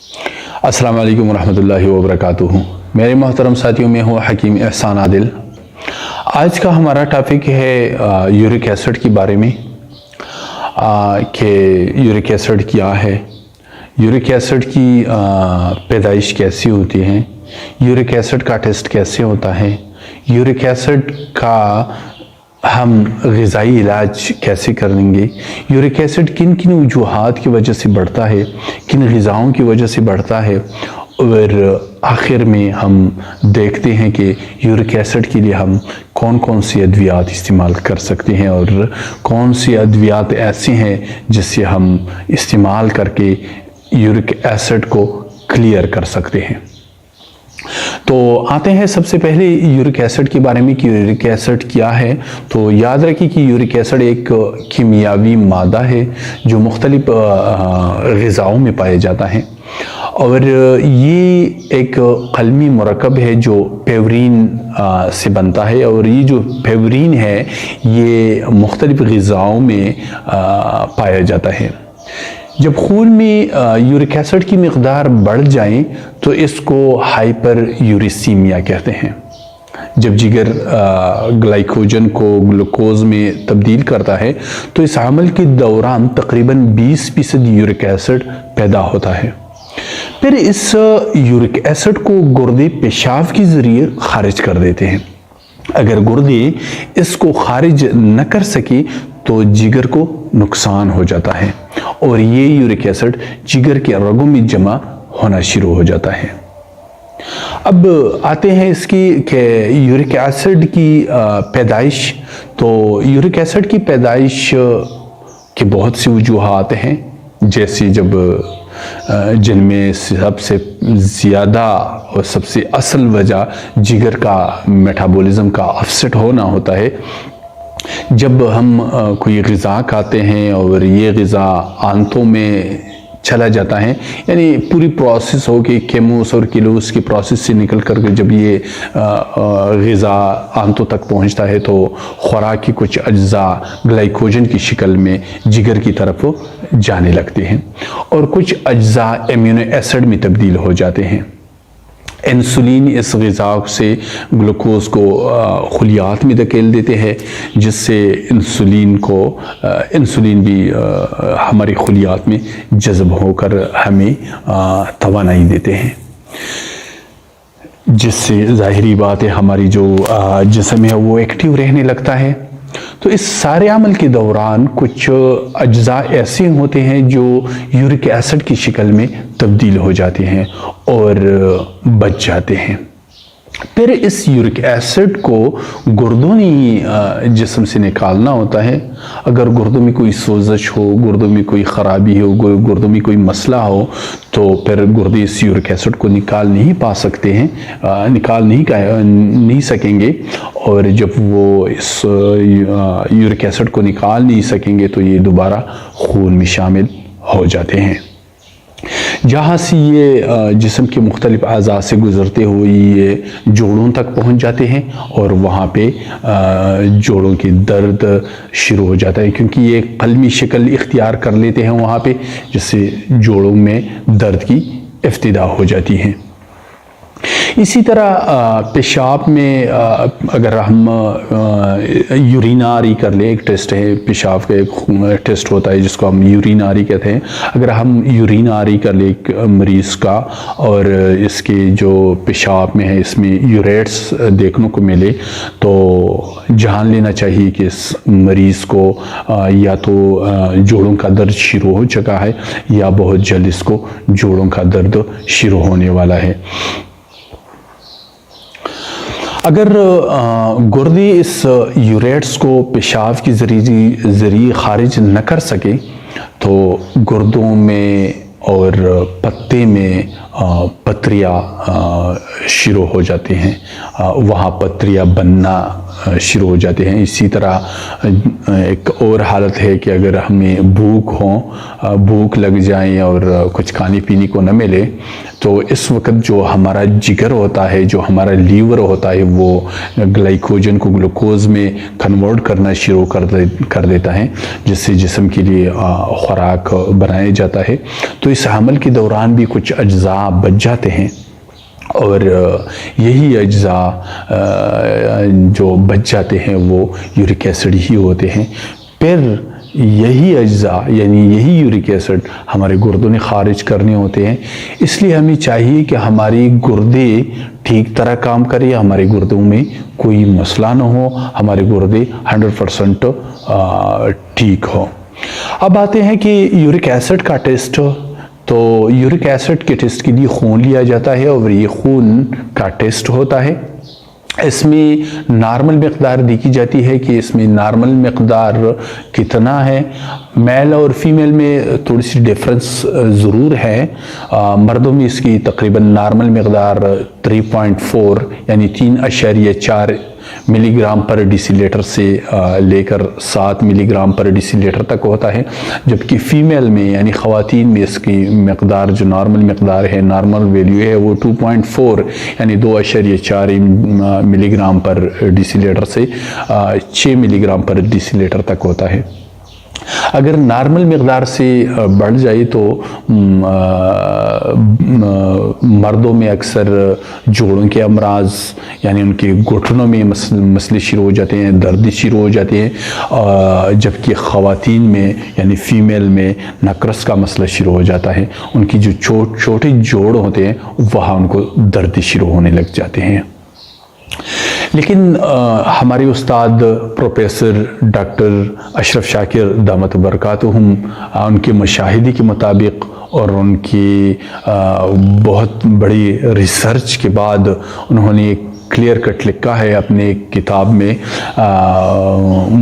अस्सलाम वालेकुम रहमतुल्लाहि व बरकातुहू। मेरे मोहतरम साथियों में हूँ हकीम एहसान आदिल। आज का हमारा टॉपिक है यूरिक एसिड के बारे में कि यूरिक एसिड क्या है, यूरिक एसिड की पैदाइश कैसी होती है, यूरिक एसिड का टेस्ट कैसे होता है, यूरिक एसिड का हम ग़िज़ाई इलाज कैसे करेंगे, यूरिक एसिड किन किन वजूहात की वजह से बढ़ता है, किन ग़िज़ाओं की वजह से बढ़ता है, और आखिर में हम देखते हैं कि यूरिक एसिड के लिए हम कौन कौन सी अद्वियात इस्तेमाल कर सकते हैं और कौन सी अद्वियात ऐसी हैं जिससे हम इस्तेमाल करके यूरिक एसिड को क्लियर कर सकते हैं। तो आते हैं सबसे पहले यूरिक एसिड के बारे में कि यूरिक एसिड क्या है। तो याद रखिए कि यूरिक एसिड एक कीमियावी मादा है जो मुख्तलिफ ग़िज़ाओं में पाया जाता है और ये एक क़लमी मुरक्कब है जो पेवरीन से बनता है और ये जो पेवरीन है ये मुख्तलिफ ग़िज़ाओं में पाया जाता है। जब खून में यूरिक एसिड की मिक़दार बढ़ जाए तो इसको हाइपर यूरिसीमिया कहते हैं। जब जिगर ग्लाइकोजन को ग्लूकोज में तब्दील करता है तो इस अमल के दौरान तकरीबन 20% यूरिक एसिड पैदा होता है। फिर इस यूरिक एसिड को गुर्दे पेशाब के ज़रिए खारिज कर देते हैं। अगर गुर्दे इसको खारिज न कर सके तो जिगर को नुकसान हो जाता है और ये यूरिक एसिड जिगर के रगों में जमा होना शुरू हो जाता है। अब आते हैं इसकी कि यूरिक एसिड की पैदाइश। तो यूरिक एसिड की पैदाइश के बहुत सी वजूहात हैं, जैसे जिनमें सबसे ज़्यादा और सबसे असल वजह जिगर का मेटाबॉलिज्म का अपसेट होना होता है। जब हम कोई ग़िज़ा खाते हैं और ये ग़िज़ा आंतों में चला जाता है, यानी पूरी प्रोसेस हो कि केमोस और किलोस की प्रोसेस से निकल कर के जब ये ग़िज़ा आंतों तक पहुंचता है तो खुराक की कुछ अज्जा ग्लाइकोजन की शक्ल में जिगर की तरफ जाने लगते हैं और कुछ अज्जा एमिनो एसिड में तब्दील हो जाते हैं। इंसुलिन इस ग़िज़ा से ग्लूकोज को खुलियात में धकेल देते हैं, जिससे इंसुलिन भी हमारी खुलियात में जज़ब होकर हमें तवानाई देते हैं, जिससे ज़ाहिरी बात है हमारी जो जिस्म है वो एक्टिव रहने लगता है। तो इस सारे अमल के दौरान कुछ अज्जा ऐसे होते हैं जो यूरिक एसिड की शक्ल में तब्दील हो जाते हैं और बच जाते हैं। फिर इस यूरिक एसिड को गुर्दों ने जिस्म से निकालना होता है। अगर गुर्दों में कोई सोजश हो, गुर्दों में कोई ख़राबी हो, गुर्दों में कोई मसला हो तो फिर गुर्दे इस यूरिक एसिड को निकाल नहीं सकेंगे और जब वो इस यूरिक एसिड को निकाल नहीं सकेंगे तो ये दोबारा खून में शामिल हो जाते हैं, जहाँ से ये जिस्म के मुख्तलिफ अज़ा से गुज़रते हुए ये जोड़ों तक पहुँच जाते हैं और वहाँ पे जोड़ों की दर्द शुरू हो जाता है, क्योंकि ये एक क़लमी शक्ल इख्तियार कर लेते हैं वहाँ पे, जिससे जोड़ों में दर्द की इब्तिदा हो जाती है। इसी तरह पेशाब में अगर हम यूरिनारी कर ले, एक टेस्ट है पेशाब का, एक टेस्ट होता है जिसको हम यूरिनारी कहते हैं। अगर हम यूरिनारी कर ले एक मरीज़ का और इसके जो पेशाब में है इसमें यूरेट्स देखने को मिले तो जान लेना चाहिए कि इस मरीज़ को या तो जोड़ों का दर्द शुरू हो चुका है या बहुत जल्द इसको जोड़ों का दर्द शुरू होने वाला है। अगर गुर्दे इस यूरेट्स को पेशाब के ज़रिए खारिज न कर सके तो गुर्दों में और पत्ते में पथरियाँ शुरू हो जाती हैं, वहाँ पथरियाँ बनना शुरू हो जाते हैं। इसी तरह एक और हालत है कि अगर हमें भूख लग जाए और कुछ खाने पीने को न मिले तो इस वक्त जो हमारा जिगर होता है, जो हमारा लीवर होता है, वो ग्लाइकोजन को ग्लूकोज में कन्वर्ट करना शुरू कर देता है, जिससे जिस्म के लिए खुराक बनाया जाता है। तो اس حمل کے دوران بھی کچھ اجزاء بچ جاتے ہیں، اور یہی اجزاء جو بچ جاتے ہیں وہ یورک ایسڈ ہی ہوتے ہیں۔ پھر یہی اجزاء یعنی یہی یورک ایسڈ ہمارے گردوں نے خارج کرنے ہوتے ہیں، اس لیے ہمیں چاہیے کہ ہماری گردے ٹھیک طرح کام کریں، ہمارے گردوں میں کوئی مسئلہ نہ ہو، ہمارے گردے 100% ٹھیک ہو۔ اب آتے ہیں کہ یورک ایسڈ کا ٹیسٹ، تو یورک ایسڈ کے ٹیسٹ کے لیے خون لیا جاتا ہے اور یہ خون کا ٹیسٹ ہوتا ہے۔ اس میں نارمل مقدار دیکھی جاتی ہے کہ اس میں نارمل مقدار کتنا ہے۔ میل اور فیمیل میں تھوڑی سی ڈیفرنس ضرور ہے، مردوں میں اس کی تقریباً نارمل مقدار 3.4 یعنی 3.4 ملی گرام پر ڈیسی لیٹر سے لے کر 7 ملی گرام پر ڈیسی لیٹر تک ہوتا ہے، جبکہ فیمیل میں یعنی خواتین میں اس کی مقدار جو نارمل مقدار ہے، نارمل ویلیو ہے، وہ 2.4 یعنی 2.4 ملی گرام پر ڈیسی لیٹر سے 6 ملی گرام پر ڈیسی لیٹر تک ہوتا ہے۔ اگر نارمل مقدار سے بڑھ جائے تو مردوں میں اکثر جوڑوں کے امراض یعنی ان کے گھٹنوں میں مسئلے شروع ہو جاتے ہیں، درد شروع ہو جاتے ہیں، جبکہ خواتین میں یعنی فیمیل میں نقرس کا مسئلہ شروع ہو جاتا ہے، ان کی جو چھوٹے جوڑ ہوتے ہیں وہاں ان کو درد شروع ہونے لگ جاتے ہیں۔ لیکن ہمارے استاد پروفیسر ڈاکٹر اشرف شاکر دامت برکاتہم ان کے مشاہدے کے مطابق اور ان کی بہت بڑی ریسرچ کے بعد انہوں نے ایک کلیئر کٹ لکھا ہے اپنے کتاب میں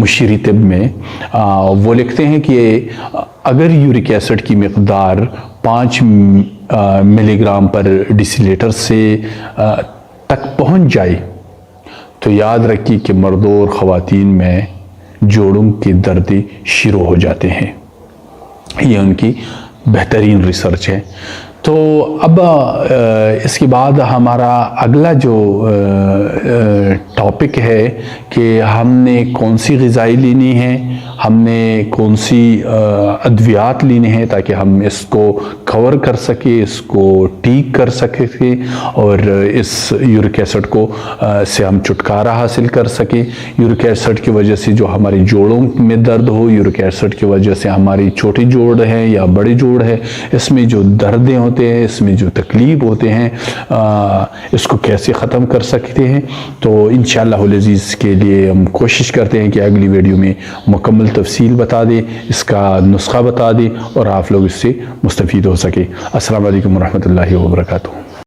مشیری طب میں، وہ لکھتے ہیں کہ اگر یورک ایسڈ کی مقدار 5 ملی گرام پر ڈیسی لیٹر سے تک پہنچ جائے تو یاد رکھیے کہ مردوں اور خواتین میں جوڑوں کے درد شروع ہو جاتے ہیں۔ یہ ان کی بہترین ریسرچ ہے۔ تو اب اس کے بعد ہمارا اگلا جو ٹاپک ہے کہ ہم نے کون سی غذائی لینی ہے، ہم نے کون سی ادویات لینے ہیں تاکہ ہم اس کو کور کر سکیں، اس کو ٹھیک کر سکیں اور اس یورک ایسڈ کو سے ہم چھٹکارا حاصل کر سکیں۔ یورک ایسڈ کی وجہ سے جو ہماری جوڑوں میں درد ہو، یورک ایسڈ کی وجہ سے ہماری چھوٹی جوڑ ہے یا بڑی جوڑ ہے، اس میں جو دردیں ہوتے ہیں، اس میں جو تکلیف ہوتے ہیں، اس کو کیسے ختم کر سکتے ہیں۔ تو انشاءاللہ العزیز کے لیے ہم کوشش کرتے ہیں کہ اگلی ویڈیو میں مکمل تفصیل بتا دیں، اس کا نسخہ بتا دیں اور آپ لوگ اس سے مستفید ہو سکیں۔ السلام علیکم ورحمۃ اللہ وبرکاتہ۔